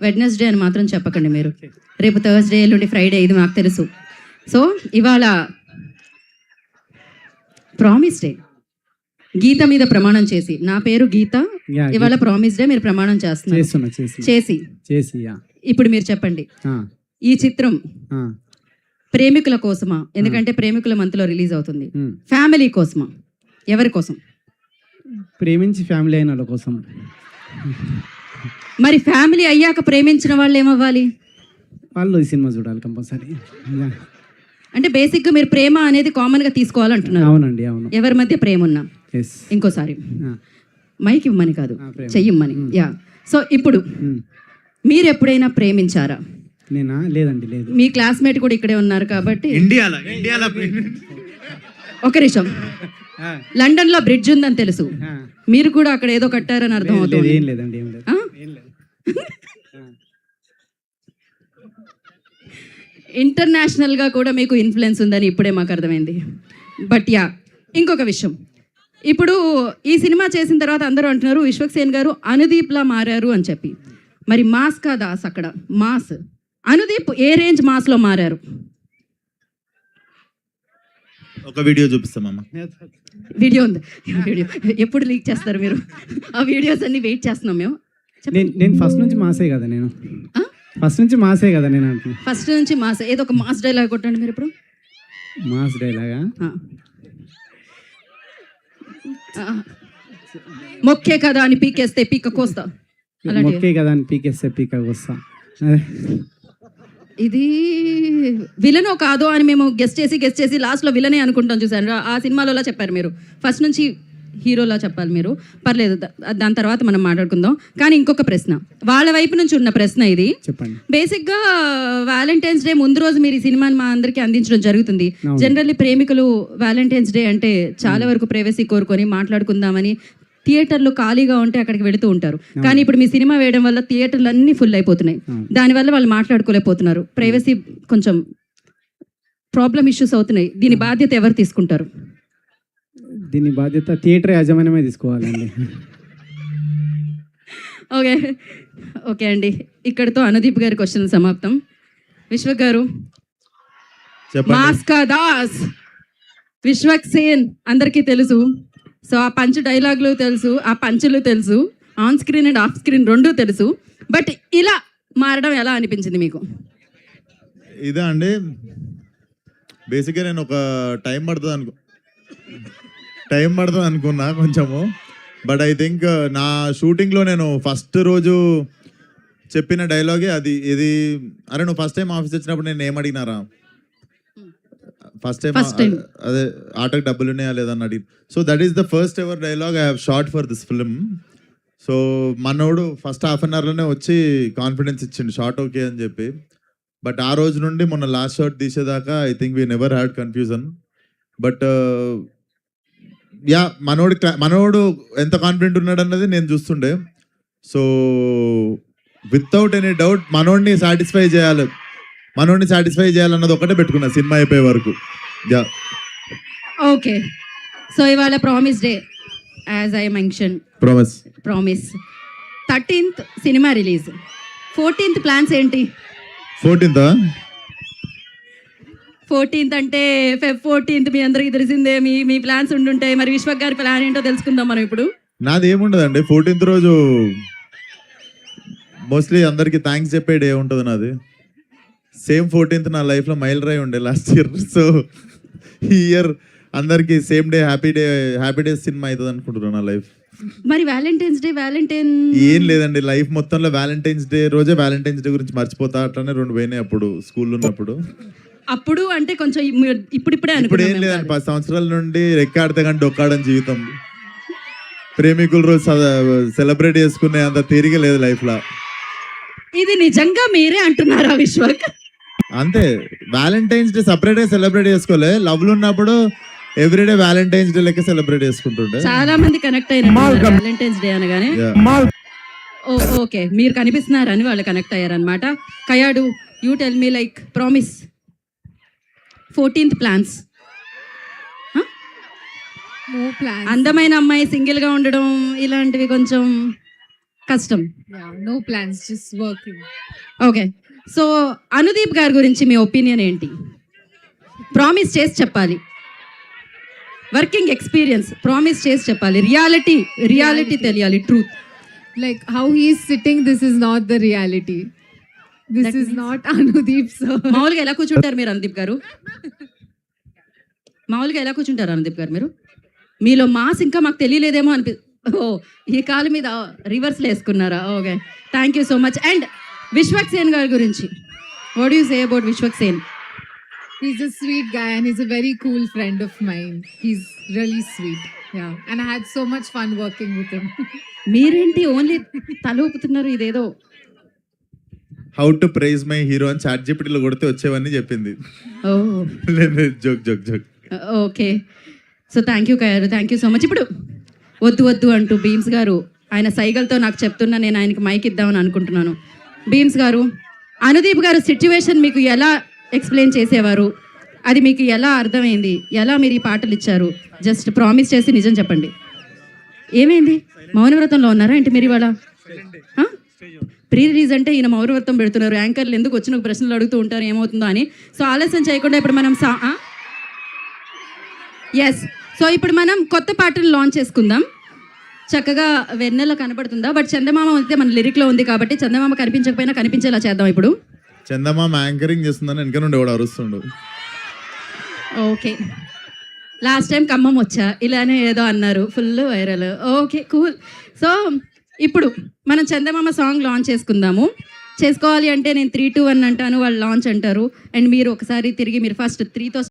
Wednesday అని మాత్రం చెప్పకండి మీరు. రేపు థర్స్డే, ఎల్లుండి ఫ్రైడే, ఇది మాకు తెలుసు. సో ఇవాళ ప్రామిస్ డే. గీత మీద ప్రమాణం చేసి, నా పేరు గీత, ఇవాళ ప్రామిస్ డే, మీరు ప్రమాణం చేస్తున్నారు. చేసి ఇప్పుడు మీరు చెప్పండి, ఈ చిత్రం ప్రేమికుల కోసమా? ఎందుకంటే ప్రేమికుల మంత్లో రిలీజ్ అవుతుంది. ఫ్యామిలీ కోసమా? ఎవరి కోసం? ప్రేమించి ఫ్యామిలీ అయిన వాళ్ళ కోసం. మరి ఫ్యామిలీ అయ్యాక ప్రేమించిన వాళ్ళు ఏమవ్వాలి? వాళ్ళు ఈ సినిమా చూడాలి కంపల్సరీ. అంటే బేసిక్గా మీరు ప్రేమ అనేది కామన్గా తీసుకోవాలంటున్నారు. అవునండి, అవును. ఎవరి మధ్య ప్రేమ ఉన్నా. ఇంకోసారి మైక్ ఇవ్వమని కాదు, చెయ్యమ్మని. యా. సో ఇప్పుడు మీరు ఎప్పుడైనా ప్రేమించారా? నేనా? లేదండి, లేదు. మీ క్లాస్మేట్ కూడా ఇక్కడే ఉన్నారు కాబట్టి. ఇండియాలో ఒక నిమిషం, లండన్ లో బ్రిడ్జ్ ఉందని తెలుసు, మీరు కూడా అక్కడ ఏదో కట్టారని అర్థం అవుతుంది. ఏం లేదండి, ఏం లేదు. ఇంటర్నేషనల్ గా కూడా మీకు ఇన్ఫ్లుయెన్స్ ఉందని ఇప్పుడే మాకు అర్థమైంది. బట్ యా, ఇంకొక విషయం, ఇప్పుడు ఈ సినిమా చేసిన తర్వాత అందరూ అంటున్నారు విశ్వక్సేన్ గారు అనుదీప్లా మారారు అని చెప్పి. మరి మాస్ కా దాస్ అక్కడ మాస్. అనుదీప్ ఏ రేంజ్ మాస్ లో మారారు? ఒక వీడియో చూపిస్తామమ్మా. వీడియో ఉంది. వీడియో ఎప్పుడు లీక్ చేస్తారు మీరు? ఆ వీడియోస్ అన్ని వెయిట్ చేస్తున్నాం మేము. నేను ఫస్ట్ నుంచి మాసే కదా నేను. ఫస్ట్ నుంచి మాసే కదా నేను అంటున్నా. ఫస్ట్ నుంచి మాస్. ఏదో ఒక మాస్ డైలాగ్ కొట్టండి మీరు ఇప్పుడు. మాస్ డైలాగా? మొక్కే కదా అని పీకేస్తే పీక కోస్తా. మొక్కే కదా అని పీకేస్తే పీక కోస్తా. ఇది విలనో కాదో అని మేము గెస్ట్ చేసి లాస్ట్లో విలనే అనుకుంటాం. చూసాను ఆ సినిమాలో అలా చెప్పారు మీరు. ఫస్ట్ నుంచి హీరోలా చెప్పాలి మీరు. పర్లేదు, దాని తర్వాత మనం మాట్లాడుకుందాం. కానీ ఇంకొక ప్రశ్న, వాళ్ళ వైపు నుంచి ఉన్న ప్రశ్న ఇది. చెప్పండి. బేసిక్గా వ్యాలంటైన్స్ డే ముందు రోజు మీరు ఈ సినిమాని మా అందరికీ అందించడం జరుగుతుంది. జనరల్లీ ప్రేమికులు వ్యాలంటైన్స్ డే అంటే చాలా వరకు ప్రైవసీ కోరుకొని మాట్లాడుకుందామని థియేటర్లు ఖాళీగా ఉంటే అక్కడికి వెళుతూ ఉంటారు. కానీ ఇప్పుడు మీ సినిమా వేయడం వల్ల థియేటర్లు అన్నీ ఫుల్ అయిపోతున్నాయి. దానివల్ల వాళ్ళు మాట్లాడుకోలేకపోతున్నారు. ప్రైవసీ కొంచెం ప్రాబ్లం ఇష్యూస్ అవుతున్నాయి. దీని బాధ్యత ఎవరు తీసుకుంటారు? దీని బాధ్యత థియేటర్ యాజమాన్యమే తీసుకోవాలండి. ఓకే అండి, ఇక్కడితో అనుదీప్ గారి క్వశ్చన్ సమాప్తం. విశ్వక్ గారు, మాస్ కా దాస్ విశ్వక్సేన్ అందరికీ తెలుసు. సో ఆ పంచ్ డైలాగులు తెలుసు, ఆ పంచులు తెలుసు, on screen and off screen రెండూ తెలుసు. బట్ ఇలా మారడం ఎలా అనిపించింది మీకు? ఇదా అండి, బేసిక్గా నేను ఒక టైం పడుతుంది అనుకున్నా కొంచెము. బట్ ఐ థింక్ నా షూటింగ్లో నేను ఫస్ట్ రోజు చెప్పిన డైలాగే అది. ఇది అరే నువ్వు ఫస్ట్ టైం ఆఫీస్ వచ్చినప్పుడు నేను ఏం అడిగినారా, ఫస్ట్ టైం అదే ఆటోకి డబ్బులు ఉన్నాయా లేదని అడిగి. So that is the first ever dialogue I have short for this film. So మనోడు ఫస్ట్ హాఫ్ అన్ అవర్లోనే వచ్చి కాన్ఫిడెన్స్ ఇచ్చిండు షార్ట్ ఓకే అని చెప్పి. బట్ ఆ రోజు నుండి మొన్న లాస్ట్ షాట్ తీసేదాకా I think we never had confusion. But yeah, మనోడు ఎంత కాన్ఫిడెంట్ ఉన్నాడు అన్నది నేను చూస్తుండే. సో వితౌట్ ఎనీ డౌట్ మనోడిని సాటిస్ఫై చేయాలన్నది ఒకటే పెట్టుకున్నా సినిమా అయిపోయే వరకు. Yeah, okay. సో ఇవాళ promise day, as I mention, promise 13th cinema release. 14th plans ఏంటి? 14th అంటే Feb 14th మీ అందరికి తెలిసిందే. మీ ప్లాన్స్ ఉండుంటాయి. మరి విశ్వక్ గారి ప్లాన్ ఏంటో తెలుసుకుందాం మనం ఇప్పుడు. నాది ఏముండదండి, 14th రోజు మోస్ట్లీ అందరికి థ్యాంక్స్ చెప్పే డే ఉంటుంది నాది. సేమ్ 14th నా లైఫ్లో మైల్ రాయి ఉండే లాస్ట్ ఇయర్. సో ఈ ఇయర్ అందరికి same day happy day cinema అవుతుంది అనుకుంటున్నాను నా లైఫ్. మరి వ్యాలంటైన్స్ డే ఏం లేదండి, లైఫ్ మొత్తంలో వ్యాలంటైన్స్ డే రోజే వ్యాలంటైన్స్ డే గురించి మర్చిపోతా. అట్లానే 2 పోయినాయి అప్పుడు స్కూల్లో ఉన్నప్పుడు. అప్పుడు అంటే కొంచెం ఇప్పుడిప్పుడే ఇప్పుడు ఏం లేదండి, 10 సంవత్సరాల నుండి రెక్కాడితే కానీ డొక్కాడని జీవితం. ప్రేమికుల రోజు సెలబ్రేట్ చేసుకునే అంత తీరిక లేదు లైఫ్ లో. ఇది నిజంగా మీరే అంటున్నారా విశ్వక్? అంతే, వ్యాలంటైన్స్ డే సపరేట్ గా సెలబ్రేట్ చేసుకోలే. లవ్ లో ఉన్నప్పుడు ఎవ్రీడే వ్యాలంటైన్స్ డే లెక్క సెలబ్రేట్ చేసుకుంటుండే. చాలా మంది కనెక్ట్ అయినారు వ్యాలంటైన్స్ డే అనగానే. ఓకే, మీరు కనిపిస్తున్నారని వాళ్ళు కనెక్ట్ అయ్యారనమాట. Kayadu, you tell me like promise 14th plans. అందమైన అమ్మాయి సింగిల్ గా ఉండడం ఇలాంటివి కొంచెం కష్టం. Yeah, no plans, just working. Okay. So Anudeep గారి గురించి మీ ఒపీనియన్ ఏంటి? ప్రామిస్ చేసి చెప్పాలి. వర్కింగ్ ఎక్స్పీరియన్స్ ప్రామిస్ చేసి చెప్పాలి. రియాలిటీ తెలియాలి, truth. Like how he is sitting, this is not the reality. This That is means- not Anudeep sir. మామూలుగా ఎలా కూర్చుంటారు మీరు అనుదీప్ గారు? మామూలుగా ఎలా కూర్చుంటారు అనుదీప్ గారు మీరు? మీలో మాస్ ఇంకా మాకు తెలియలేదేమో ఓ ఈ కాలు మీద రివర్స్లో వేసుకున్నారా? Okay, thank you so much. And Vishwak Sen గారి గురించి what you say about Vishwak Sen? He's a sweet guy and he's a very cool friend of mine. He's really sweet. Yeah, and I had so much fun working with him. మీరేంటి only తల ఊపుతున్నారు? ఇదేదో how to praise my hero అని చాట్ జీపీటీలో కొడితే వచ్చేవన్నీ చెప్పింది. ఓ joke. Okay. So thank you గారు, థ్యాంక్ యూ సో మచ్. ఇప్పుడు వద్దు అంటూ భీమ్స్ గారు ఆయన సైగలతో నాకు చెప్తున్నా, నేను ఆయనకి మైక్ ఇద్దామని అనుకుంటున్నాను. భీమ్స్ గారు, అనుదీప్ గారు సిచ్యువేషన్ మీకు ఎలా ఎక్స్ప్లెయిన్ చేసేవారు? అది మీకు ఎలా అర్థమైంది? ఎలా మీరు ఈ పాటలు ఇచ్చారు? జస్ట్ ప్రామిస్ చేసి నిజం చెప్పండి. ఏమైంది? మౌనవ్రతంలో ఉన్నారా ఏంటి మీరు ఇవాళ? ప్రీ రిలీజ్ అంటే ఈయన మౌనవ్రతం పెడుతున్నారు. యాంకర్లు ఎందుకు వచ్చిన ప్రశ్నలు అడుగుతూ ఉంటారు ఏమవుతుందో అని. సో ఆలస్యం చేయకుండా ఇప్పుడు మనం ఎస్, సో ఇప్పుడు మనం కొత్త పాటలు లాంచ్ చేసుకుందాం. చక్కగా వెన్నెల కనపడుతుందా? బట్ చందమామ అయితే మన లిరిక్లో ఉంది కాబట్టి చందమామ కనిపించకపోయినా కనిపించేలా చేద్దాం ఇప్పుడు. చందమామ యాంకరింగ్ చేస్తుందని వెనక నుండి ఎవడు అరుస్తుండు. ఓకే, లాస్ట్ టైం ఖమ్మం వచ్చా ఇలానే ఏదో అన్నారు, full viral. Okay, cool. So ఇప్పుడు మనం చందమామ సాంగ్ లాంచ్ చేసుకోవాలి అంటే నేను 3, 2, 1 అంటాను, వాళ్ళు లాంచ్ అంటారు. అండ్ మీరు ఒకసారి తిరిగి మీరు ఫస్ట్ 3తో